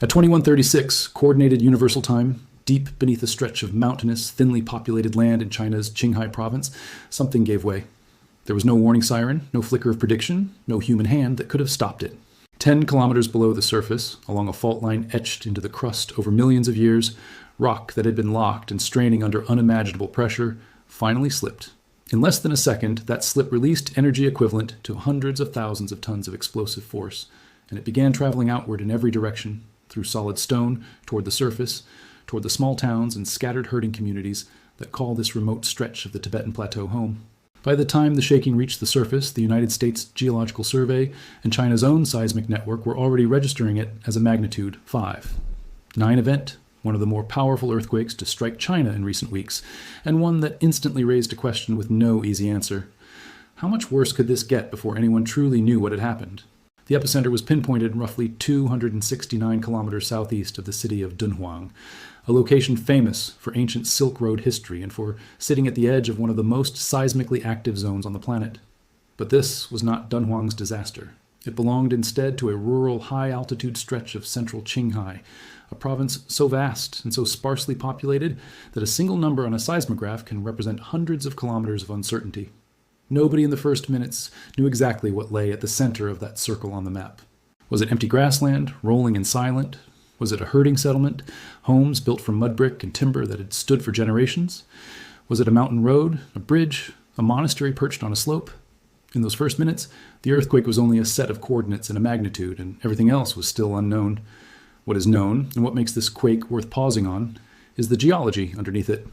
At 21:36 Coordinated Universal Time, deep beneath a stretch of mountainous, thinly populated land in China's Qinghai province, something gave way. There was no warning siren, no flicker of prediction, no human hand that could have stopped it. 10 kilometers below the surface, along a fault line etched into the crust over millions of years, rock that had been locked and straining under unimaginable pressure finally slipped. In less than a second, that slip released energy equivalent to hundreds of thousands of tons of explosive force, and it began traveling outward in every direction, through solid stone, toward the surface, toward the small towns and scattered herding communities that call this remote stretch of the Tibetan Plateau home. By the time the shaking reached the surface, the United States Geological Survey and China's own seismic network were already registering it as a magnitude 5.9 event, one of the more powerful earthquakes to strike China in recent weeks, and one that instantly raised a question with no easy answer. How much worse could this get before anyone truly knew what had happened? The epicenter was pinpointed roughly 269 kilometers southeast of the city of Dunhuang, a location famous for ancient Silk Road history and for sitting at the edge of one of the most seismically active zones on the planet. But this was not Dunhuang's disaster. It belonged instead to a rural, high-altitude stretch of central Qinghai, a province so vast and so sparsely populated that a single number on a seismograph can represent hundreds of kilometers of uncertainty. Nobody in the first minutes knew exactly what lay at the center of that circle on the map. Was it empty grassland, rolling and silent? Was it a herding settlement, homes built from mud brick and timber that had stood for generations? Was it a mountain road, a bridge, a monastery perched on a slope? In those first minutes, the earthquake was only a set of coordinates and a magnitude, and everything else was still unknown. What is known, and what makes this quake worth pausing on, is the geology underneath it.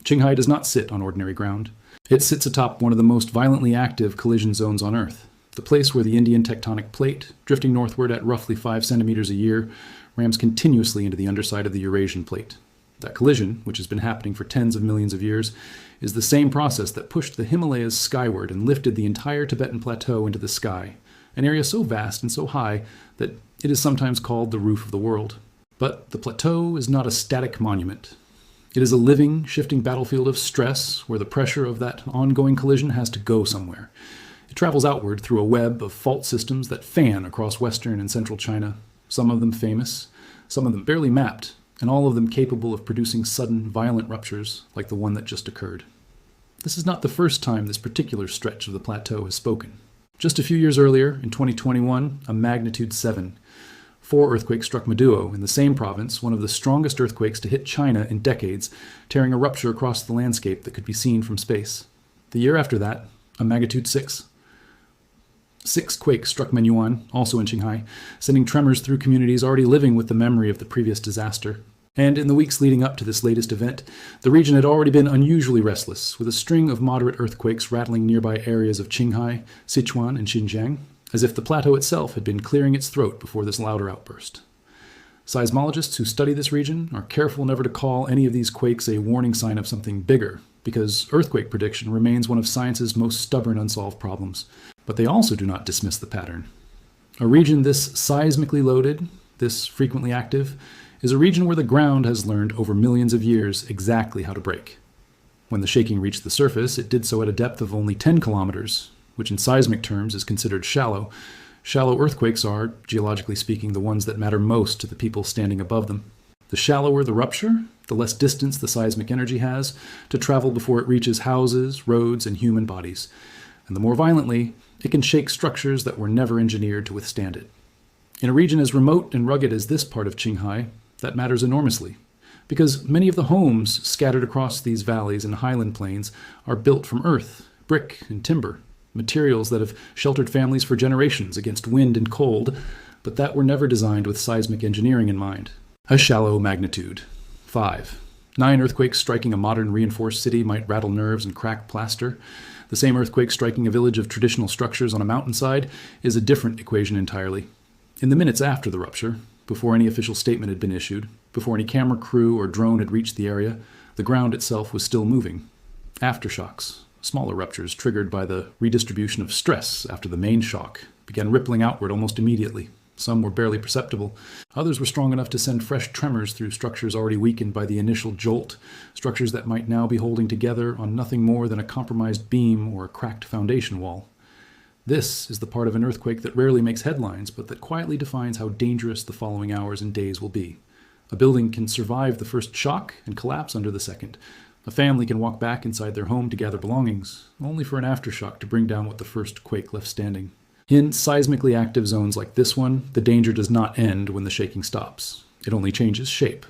Qinghai does not sit on ordinary ground. It sits atop one of the most violently active collision zones on Earth, the place where the Indian tectonic plate, drifting northward at roughly 5 centimeters a year, rams continuously into the underside of the Eurasian plate. That collision, which has been happening for tens of millions of years, is the same process that pushed the Himalayas skyward and lifted the entire Tibetan Plateau into the sky, an area so vast and so high that it is sometimes called the roof of the world. But the plateau is not a static monument. It is a living, shifting battlefield of stress where the pressure of that ongoing collision has to go somewhere. It travels outward through a web of fault systems that fan across western and central China, some of them famous, some of them barely mapped, and all of them capable of producing sudden, violent ruptures like the one that just occurred. This is not the first time this particular stretch of the plateau has spoken. Just a few years earlier, in 2021, a magnitude 7. 4 earthquakes struck Maduo in the same province, one of the strongest earthquakes to hit China in decades, tearing a rupture across the landscape that could be seen from space. The year after that, a magnitude 6. 6 quakes struck Menyuan, also in Qinghai, sending tremors through communities already living with the memory of the previous disaster. And in the weeks leading up to this latest event, the region had already been unusually restless, with a string of moderate earthquakes rattling nearby areas of Qinghai, Sichuan, and Xinjiang, as if the plateau itself had been clearing its throat before this louder outburst. Seismologists who study this region are careful never to call any of these quakes a warning sign of something bigger, because earthquake prediction remains one of science's most stubborn unsolved problems. But they also do not dismiss the pattern. A region this seismically loaded, this frequently active, is a region where the ground has learned over millions of years exactly how to break. When the shaking reached the surface, it did so at a depth of only 10 kilometers, which in seismic terms is considered shallow. Shallow earthquakes are, geologically speaking, the ones that matter most to the people standing above them. The shallower the rupture, the less distance the seismic energy has to travel before it reaches houses, roads, and human bodies. And the more violently, it can shake structures that were never engineered to withstand it. In a region as remote and rugged as this part of Qinghai, that matters enormously, because many of the homes scattered across these valleys and highland plains are built from earth, brick, and timber, materials that have sheltered families for generations against wind and cold, but that were never designed with seismic engineering in mind. A shallow magnitude. 5. 9 earthquakes striking a modern reinforced city might rattle nerves and crack plaster. The same earthquake striking a village of traditional structures on a mountainside is a different equation entirely. In the minutes after the rupture, before any official statement had been issued, before any camera crew or drone had reached the area, the ground itself was still moving. Aftershocks, smaller ruptures triggered by the redistribution of stress after the main shock, began rippling outward almost immediately. Some were barely perceptible. Others were strong enough to send fresh tremors through structures already weakened by the initial jolt, structures that might now be holding together on nothing more than a compromised beam or a cracked foundation wall. This is the part of an earthquake that rarely makes headlines, but that quietly defines how dangerous the following hours and days will be. A building can survive the first shock and collapse under the second. A family can walk back inside their home to gather belongings, only for an aftershock to bring down what the first quake left standing. In seismically active zones like this one, the danger does not end when the shaking stops. It only changes shape.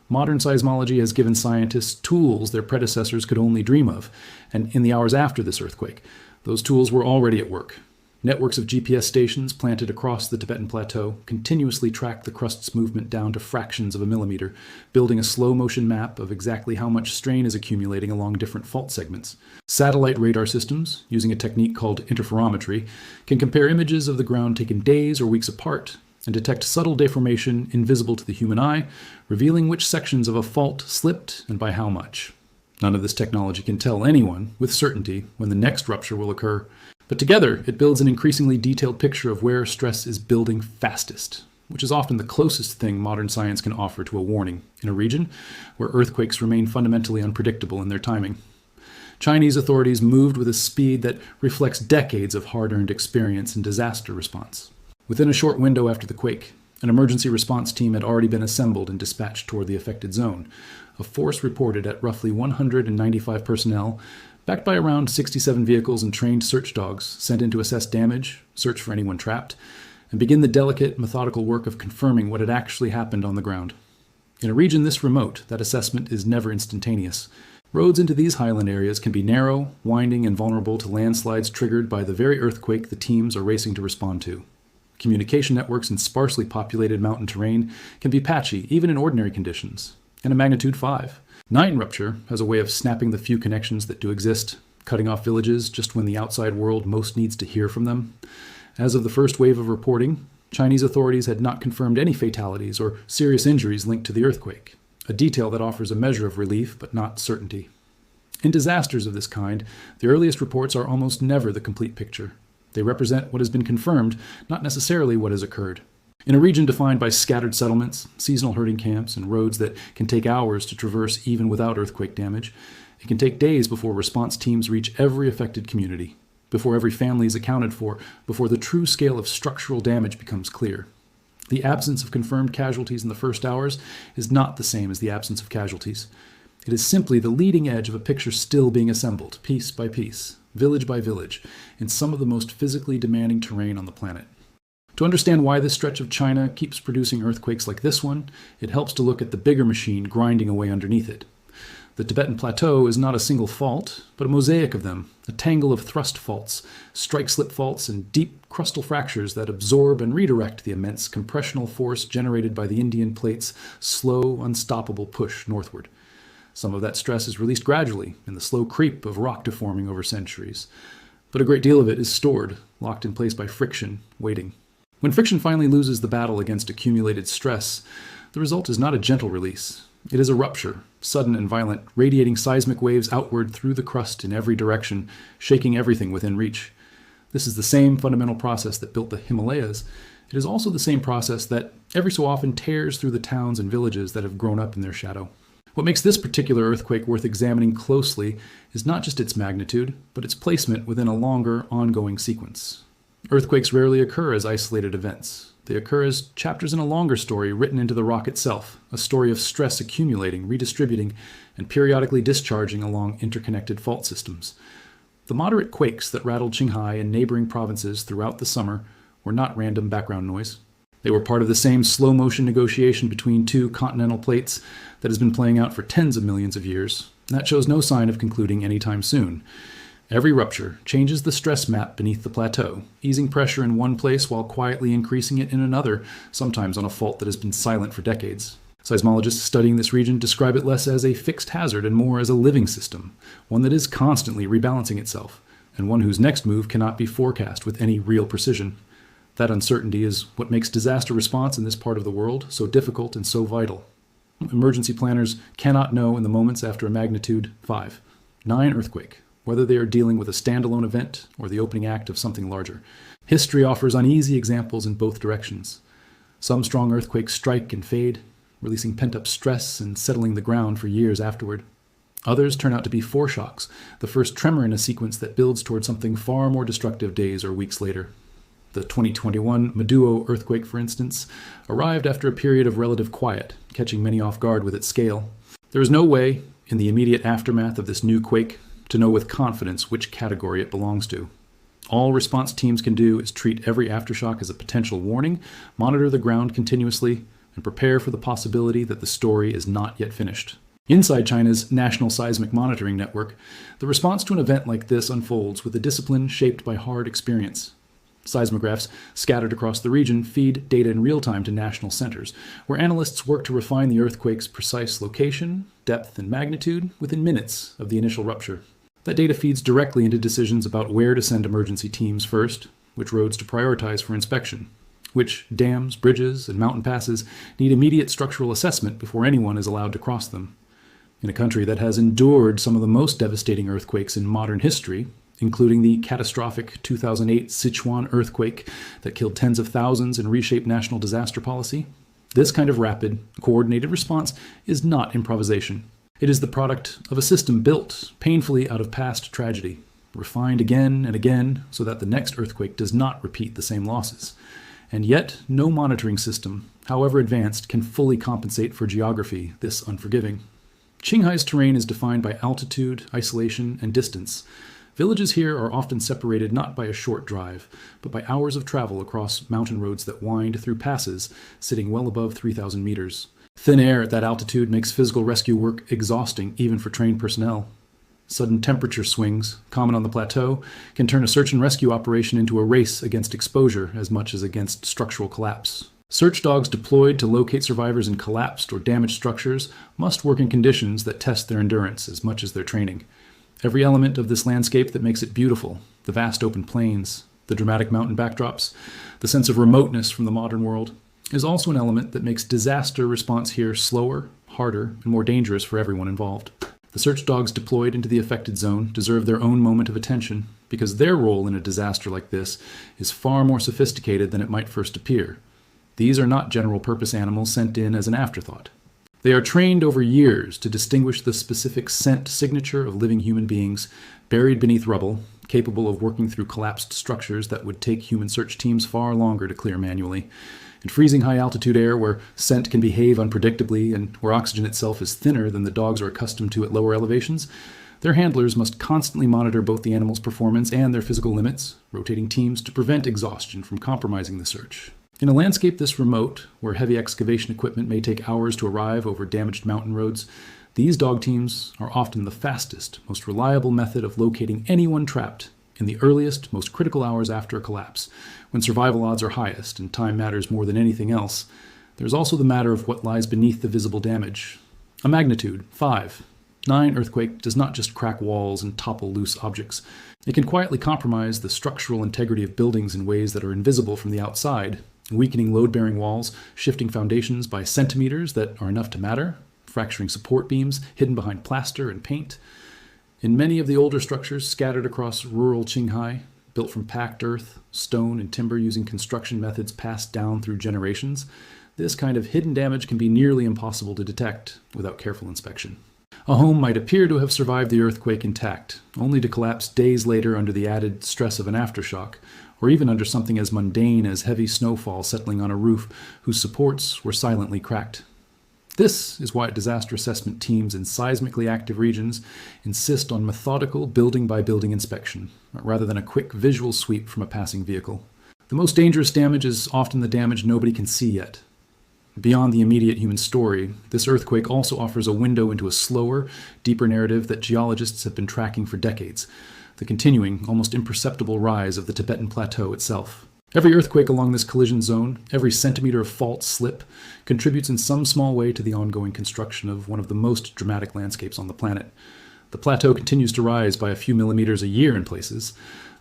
Modern seismology has given scientists tools their predecessors could only dream of, and in the hours after this earthquake, those tools were already at work. Networks of GPS stations planted across the Tibetan Plateau continuously track the crust's movement down to fractions of a millimeter, building a slow-motion map of exactly how much strain is accumulating along different fault segments. Satellite radar systems, using a technique called interferometry, can compare images of the ground taken days or weeks apart and detect subtle deformation invisible to the human eye, revealing which sections of a fault slipped and by how much. None of this technology can tell anyone with certainty when the next rupture will occur, but together it builds an increasingly detailed picture of where stress is building fastest, which is often the closest thing modern science can offer to a warning in a region where earthquakes remain fundamentally unpredictable in their timing. Chinese authorities moved with a speed that reflects decades of hard-earned experience in disaster response. Within a short window after the quake, an emergency response team had already been assembled and dispatched toward the affected zone. A force reported at roughly 195 personnel, backed by around 67 vehicles and trained search dogs sent in to assess damage, search for anyone trapped, and begin the delicate, methodical work of confirming what had actually happened on the ground. In a region this remote, that assessment is never instantaneous. Roads into these highland areas can be narrow, winding, and vulnerable to landslides triggered by the very earthquake the teams are racing to respond to. Communication networks in sparsely populated mountain terrain can be patchy, even in ordinary conditions. And a magnitude 5. 9 rupture has a way of snapping the few connections that do exist, cutting off villages just when the outside world most needs to hear from them. As of the first wave of reporting, Chinese authorities had not confirmed any fatalities or serious injuries linked to the earthquake, a detail that offers a measure of relief but not certainty. In disasters of this kind, the earliest reports are almost never the complete picture. They represent what has been confirmed, not necessarily what has occurred. In a region defined by scattered settlements, seasonal herding camps, and roads that can take hours to traverse even without earthquake damage, it can take days before response teams reach every affected community, before every family is accounted for, before the true scale of structural damage becomes clear. The absence of confirmed casualties in the first hours is not the same as the absence of casualties. It is simply the leading edge of a picture still being assembled, piece by piece, village by village, in some of the most physically demanding terrain on the planet. To understand why this stretch of China keeps producing earthquakes like this one, it helps to look at the bigger machine grinding away underneath it. The Tibetan Plateau is not a single fault, but a mosaic of them, a tangle of thrust faults, strike-slip faults, and deep crustal fractures that absorb and redirect the immense compressional force generated by the Indian plate's slow, unstoppable push northward. Some of that stress is released gradually in the slow creep of rock deforming over centuries, but a great deal of it is stored, locked in place by friction, waiting. When friction finally loses the battle against accumulated stress, the result is not a gentle release. It is a rupture, sudden and violent, radiating seismic waves outward through the crust in every direction, shaking everything within reach. This is the same fundamental process that built the Himalayas. It is also the same process that every so often tears through the towns and villages that have grown up in their shadow. What makes this particular earthquake worth examining closely is not just its magnitude, but its placement within a longer, ongoing sequence. Earthquakes rarely occur as isolated events. They occur as chapters in a longer story written into the rock itself, a story of stress accumulating, redistributing, and periodically discharging along interconnected fault systems. The moderate quakes that rattled Qinghai and neighboring provinces throughout the summer were not random background noise. They were part of the same slow-motion negotiation between two continental plates that has been playing out for tens of millions of years, and that shows no sign of concluding anytime soon. Every rupture changes the stress map beneath the plateau, easing pressure in one place while quietly increasing it in another, sometimes on a fault that has been silent for decades. Seismologists studying this region describe it less as a fixed hazard and more as a living system, one that is constantly rebalancing itself, and one whose next move cannot be forecast with any real precision. That uncertainty is what makes disaster response in this part of the world so difficult and so vital. Emergency planners cannot know in the moments after a magnitude 5, 9 earthquake, whether they are dealing with a standalone event or the opening act of something larger. History offers uneasy examples in both directions. Some strong earthquakes strike and fade, releasing pent-up stress and settling the ground for years afterward. Others turn out to be foreshocks, the first tremor in a sequence that builds toward something far more destructive days or weeks later. The 2021 Meduo earthquake, for instance, arrived after a period of relative quiet, catching many off guard with its scale. There is no way, in the immediate aftermath of this new quake, to know with confidence which category it belongs to. All response teams can do is treat every aftershock as a potential warning, monitor the ground continuously, and prepare for the possibility that the story is not yet finished. Inside China's National Seismic Monitoring Network, the response to an event like this unfolds with a discipline shaped by hard experience. Seismographs scattered across the region feed data in real time to national centers, where analysts work to refine the earthquake's precise location, depth, and magnitude within minutes of the initial rupture. That data feeds directly into decisions about where to send emergency teams first, which roads to prioritize for inspection, which dams, bridges, and mountain passes need immediate structural assessment before anyone is allowed to cross them. In a country that has endured some of the most devastating earthquakes in modern history, including the catastrophic 2008 Sichuan earthquake that killed tens of thousands and reshaped national disaster policy, this kind of rapid, coordinated response is not improvisation. It is the product of a system built painfully out of past tragedy, refined again and again so that the next earthquake does not repeat the same losses. And yet, no monitoring system, however advanced, can fully compensate for geography this unforgiving. Qinghai's terrain is defined by altitude, isolation, and distance. Villages here are often separated not by a short drive, but by hours of travel across mountain roads that wind through passes sitting well above 3,000 meters. Thin air at that altitude makes physical rescue work exhausting even for trained personnel. Sudden temperature swings, common on the plateau, can turn a search and rescue operation into a race against exposure as much as against structural collapse. Search dogs deployed to locate survivors in collapsed or damaged structures must work in conditions that test their endurance as much as their training. Every element of this landscape that makes it beautiful, the vast open plains, the dramatic mountain backdrops, the sense of remoteness from the modern world, is also an element that makes disaster response here slower, harder, and more dangerous for everyone involved. The search dogs deployed into the affected zone deserve their own moment of attention because their role in a disaster like this is far more sophisticated than it might first appear. These are not general-purpose animals sent in as an afterthought. They are trained over years to distinguish the specific scent signature of living human beings buried beneath rubble, capable of working through collapsed structures that would take human search teams far longer to clear manually. In freezing high-altitude air where scent can behave unpredictably and where oxygen itself is thinner than the dogs are accustomed to at lower elevations, their handlers must constantly monitor both the animal's performance and their physical limits, rotating teams to prevent exhaustion from compromising the search. In a landscape this remote, where heavy excavation equipment may take hours to arrive over damaged mountain roads, these dog teams are often the fastest, most reliable method of locating anyone trapped in the earliest, most critical hours after a collapse, when survival odds are highest and time matters more than anything else. There's also the matter of what lies beneath the visible damage. A magnitude 5.9 earthquake does not just crack walls and topple loose objects. It can quietly compromise the structural integrity of buildings in ways that are invisible from the outside, weakening load-bearing walls, shifting foundations by centimeters that are enough to matter, fracturing support beams hidden behind plaster and paint. In many of the older structures scattered across rural Qinghai, built from packed earth, stone, and timber using construction methods passed down through generations, this kind of hidden damage can be nearly impossible to detect without careful inspection. A home might appear to have survived the earthquake intact, only to collapse days later under the added stress of an aftershock, or even under something as mundane as heavy snowfall settling on a roof whose supports were silently cracked. This is why disaster assessment teams in seismically active regions insist on methodical building-by-building inspection, rather than a quick visual sweep from a passing vehicle. The most dangerous damage is often the damage nobody can see yet. Beyond the immediate human story, this earthquake also offers a window into a slower, deeper narrative that geologists have been tracking for decades, the continuing, almost imperceptible rise of the Tibetan Plateau itself. Every earthquake along this collision zone, every centimeter of fault slip, contributes in some small way to the ongoing construction of one of the most dramatic landscapes on the planet. The plateau continues to rise by a few millimeters a year in places,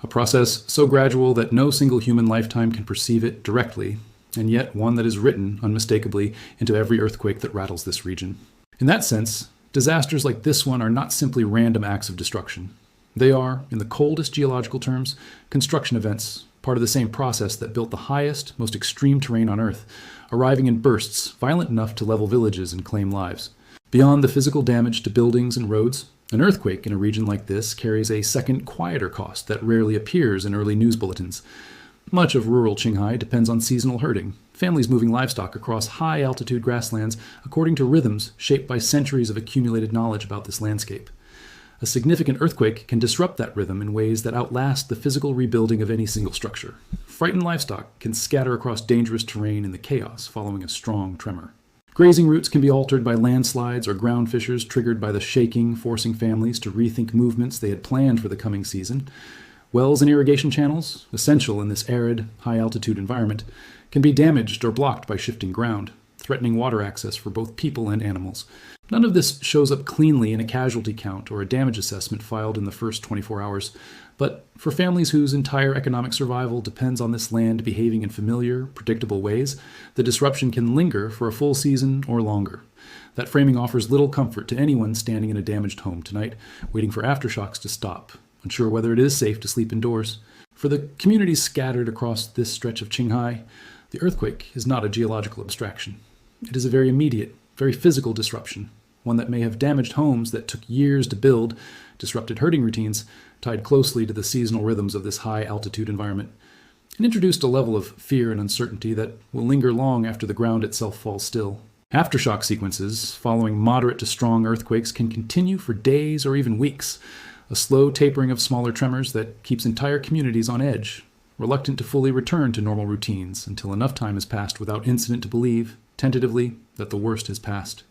a process so gradual that no single human lifetime can perceive it directly, and yet one that is written unmistakably into every earthquake that rattles this region. In that sense, disasters like this one are not simply random acts of destruction. They are, in the coldest geological terms, construction events, part of the same process that built the highest, most extreme terrain on Earth, arriving in bursts violent enough to level villages and claim lives. Beyond the physical damage to buildings and roads, An earthquake in a region like this carries a second, quieter cost that rarely appears in early news bulletins. Much of rural Qinghai depends on seasonal herding, families moving livestock across high-altitude grasslands according to rhythms shaped by centuries of accumulated knowledge about this landscape. A significant earthquake can disrupt that rhythm in ways that outlast the physical rebuilding of any single structure. Frightened livestock can scatter across dangerous terrain in the chaos following a strong tremor. Grazing routes can be altered by landslides or ground fissures triggered by the shaking, forcing families to rethink movements they had planned for the coming season. Wells and irrigation channels, essential in this arid, high-altitude environment, can be damaged or blocked by shifting ground, threatening water access for both people and animals. None of this shows up cleanly in a casualty count or a damage assessment filed in the first 24 hours, but for families whose entire economic survival depends on this land behaving in familiar, predictable ways, the disruption can linger for a full season or longer. That framing offers little comfort to anyone standing in a damaged home tonight, waiting for aftershocks to stop, unsure whether it is safe to sleep indoors. For the communities scattered across this stretch of Qinghai, the earthquake is not a geological abstraction. It is a very immediate, very physical disruption, one that may have damaged homes that took years to build, disrupted herding routines, tied closely to the seasonal rhythms of this high-altitude environment, and introduced a level of fear and uncertainty that will linger long after the ground itself falls still. Aftershock sequences following moderate to strong earthquakes can continue for days or even weeks, a slow tapering of smaller tremors that keeps entire communities on edge, reluctant to fully return to normal routines until enough time has passed without incident to believe, tentatively, that the worst has passed.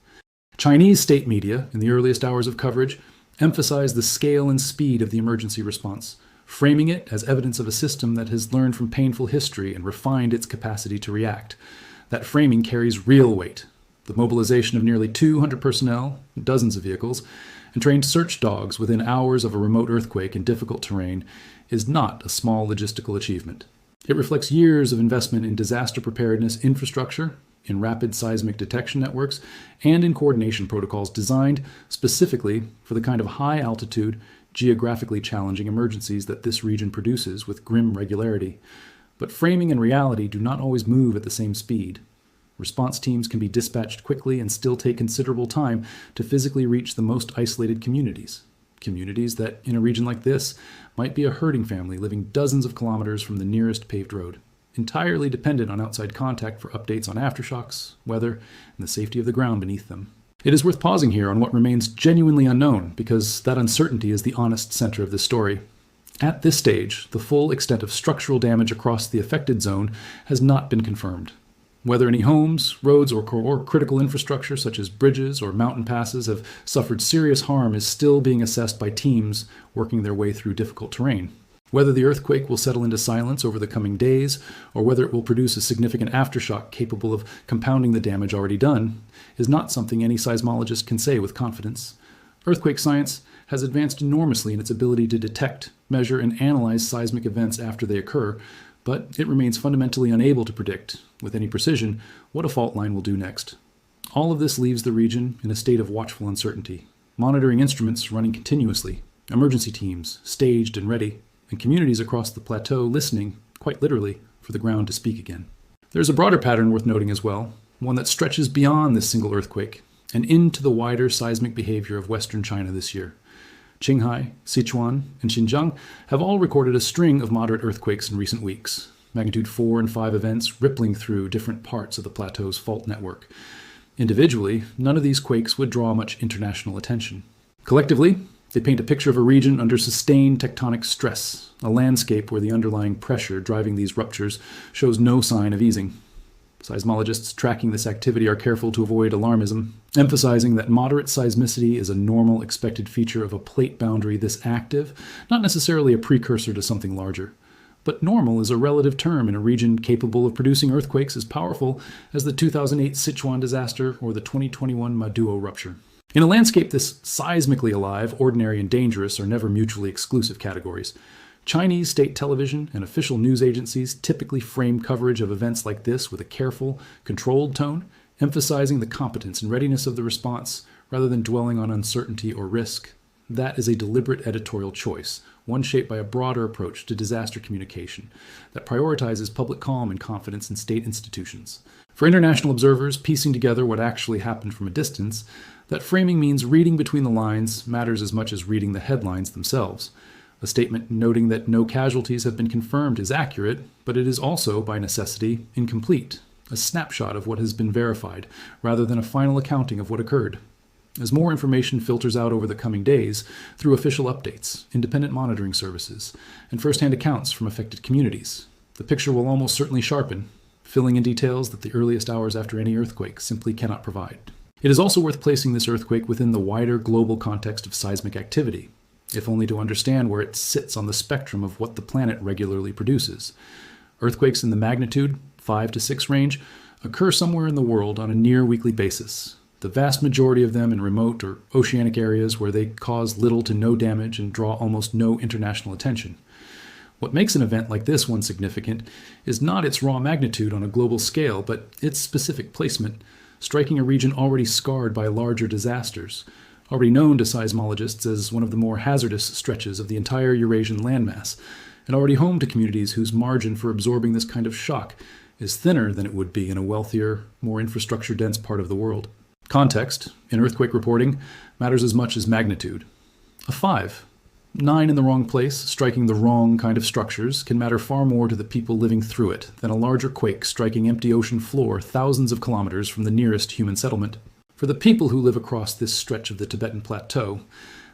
Chinese state media, in the earliest hours of coverage, emphasized the scale and speed of the emergency response, framing it as evidence of a system that has learned from painful history and refined its capacity to react. That framing carries real weight. The mobilization of nearly 200 personnel, dozens of vehicles, and trained search dogs within hours of a remote earthquake in difficult terrain is not a small logistical achievement. It reflects years of investment in disaster preparedness infrastructure, in rapid seismic detection networks, and in coordination protocols designed specifically for the kind of high-altitude, geographically challenging emergencies that this region produces with grim regularity. But framing and reality do not always move at the same speed. Response teams can be dispatched quickly and still take considerable time to physically reach the most isolated communities. Communities that, in a region like this, might be a herding family living dozens of kilometers from the nearest paved road, entirely dependent on outside contact for updates on aftershocks, weather, and the safety of the ground beneath them. It is worth pausing here on what remains genuinely unknown, because that uncertainty is the honest center of this story. At this stage, the full extent of structural damage across the affected zone has not been confirmed. Whether any homes, roads, or critical infrastructure such as bridges or mountain passes have suffered serious harm is still being assessed by teams working their way through difficult terrain. Whether the earthquake will settle into silence over the coming days, or whether it will produce a significant aftershock capable of compounding the damage already done, is not something any seismologist can say with confidence. Earthquake science has advanced enormously in its ability to detect, measure, and analyze seismic events after they occur, but it remains fundamentally unable to predict, with any precision, what a fault line will do next. All of this leaves the region in a state of watchful uncertainty, monitoring instruments running continuously, emergency teams staged and ready, and communities across the plateau listening, quite literally, for the ground to speak again. There's a broader pattern worth noting as well, one that stretches beyond this single earthquake and into the wider seismic behavior of Western China this year. Qinghai, Sichuan, and Xinjiang have all recorded a string of moderate earthquakes in recent weeks, magnitude 4 and 5 events rippling through different parts of the plateau's fault network. Individually, none of these quakes would draw much international attention. Collectively, they paint a picture of a region under sustained tectonic stress, a landscape where the underlying pressure driving these ruptures shows no sign of easing. Seismologists tracking this activity are careful to avoid alarmism, emphasizing that moderate seismicity is a normal expected feature of a plate boundary this active, not necessarily a precursor to something larger. But normal is a relative term in a region capable of producing earthquakes as powerful as the 2008 Sichuan disaster or the 2021 Maduo rupture. In a landscape this seismically alive, ordinary and dangerous are never mutually exclusive categories. Chinese state television and official news agencies typically frame coverage of events like this with a careful, controlled tone, emphasizing the competence and readiness of the response rather than dwelling on uncertainty or risk. That is a deliberate editorial choice, one shaped by a broader approach to disaster communication that prioritizes public calm and confidence in state institutions. For international observers piecing together what actually happened from a distance, that framing means reading between the lines matters as much as reading the headlines themselves. A statement noting that no casualties have been confirmed is accurate, but it is also, by necessity, incomplete, a snapshot of what has been verified, rather than a final accounting of what occurred. As more information filters out over the coming days, through official updates, independent monitoring services, and first-hand accounts from affected communities, the picture will almost certainly sharpen, filling in details that the earliest hours after any earthquake simply cannot provide. It is also worth placing this earthquake within the wider global context of seismic activity, if only to understand where it sits on the spectrum of what the planet regularly produces. Earthquakes in the magnitude 5 to 6 range occur somewhere in the world on a near-weekly basis, the vast majority of them in remote or oceanic areas where they cause little to no damage and draw almost no international attention. What makes an event like this one significant is not its raw magnitude on a global scale, but its specific placement, striking a region already scarred by larger disasters, already known to seismologists as one of the more hazardous stretches of the entire Eurasian landmass, and already home to communities whose margin for absorbing this kind of shock is thinner than it would be in a wealthier, more infrastructure-dense part of the world. Context, in earthquake reporting, matters as much as magnitude. A 5, 9 in the wrong place, striking the wrong kind of structures, can matter far more to the people living through it than a larger quake striking empty ocean floor thousands of kilometers from the nearest human settlement. For the people who live across this stretch of the Tibetan Plateau,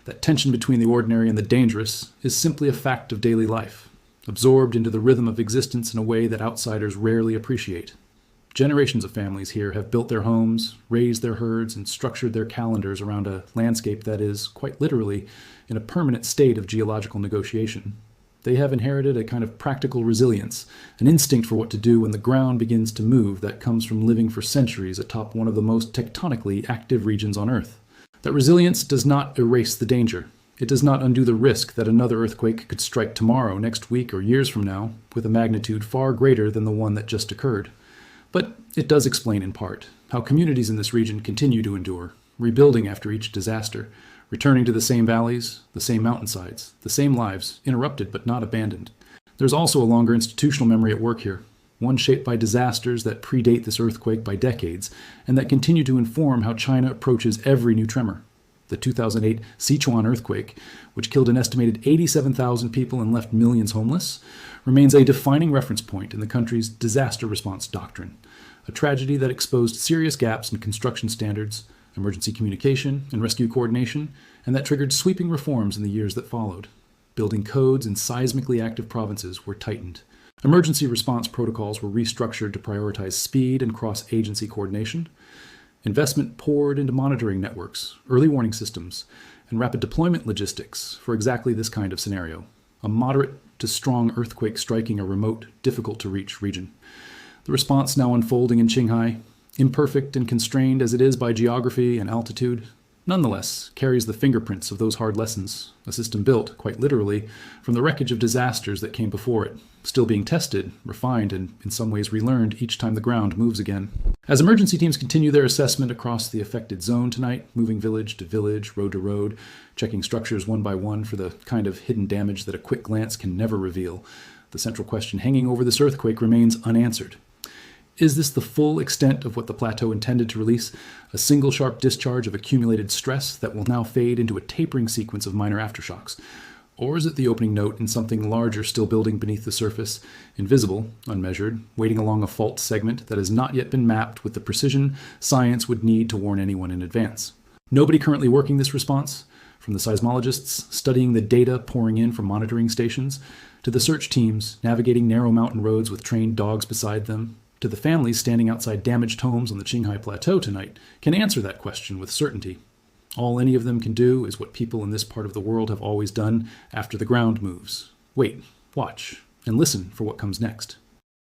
that tension between the ordinary and the dangerous is simply a fact of daily life, absorbed into the rhythm of existence in a way that outsiders rarely appreciate. Generations of families here have built their homes, raised their herds, and structured their calendars around a landscape that is, quite literally, in a permanent state of geological negotiation. They have inherited a kind of practical resilience, an instinct for what to do when the ground begins to move that comes from living for centuries atop one of the most tectonically active regions on Earth. That resilience does not erase the danger. It does not undo the risk that another earthquake could strike tomorrow, next week, or years from now, with a magnitude far greater than the one that just occurred. But it does explain in part how communities in this region continue to endure, rebuilding after each disaster, returning to the same valleys, the same mountainsides, the same lives, interrupted but not abandoned. There's also a longer institutional memory at work here, one shaped by disasters that predate this earthquake by decades, and that continue to inform how China approaches every new tremor. The 2008 Sichuan earthquake, which killed an estimated 87,000 people and left millions homeless, remains a defining reference point in the country's disaster response doctrine, a tragedy that exposed serious gaps in construction standards, emergency communication, and rescue coordination, and that triggered sweeping reforms in the years that followed. Building codes in seismically active provinces were tightened. Emergency response protocols were restructured to prioritize speed and cross-agency coordination. Investment poured into monitoring networks, early warning systems, and rapid deployment logistics for exactly this kind of scenario, a moderate to strong earthquake striking a remote, difficult-to-reach region. The response now unfolding in Qinghai, imperfect and constrained as it is by geography and altitude, nonetheless carries the fingerprints of those hard lessons, a system built, quite literally, from the wreckage of disasters that came before it, still being tested, refined, and in some ways relearned each time the ground moves again. As emergency teams continue their assessment across the affected zone tonight, moving village to village, road to road, checking structures one by one for the kind of hidden damage that a quick glance can never reveal, the central question hanging over this earthquake remains unanswered. Is this the full extent of what the plateau intended to release, a single sharp discharge of accumulated stress that will now fade into a tapering sequence of minor aftershocks? Or is it the opening note in something larger still building beneath the surface, invisible, unmeasured, waiting along a fault segment that has not yet been mapped with the precision science would need to warn anyone in advance? Nobody currently working this response, from the seismologists studying the data pouring in from monitoring stations, to the search teams navigating narrow mountain roads with trained dogs beside them, to the families standing outside damaged homes on the Qinghai Plateau tonight, can answer that question with certainty. All any of them can do is what people in this part of the world have always done after the ground moves. Wait, watch, and listen for what comes next.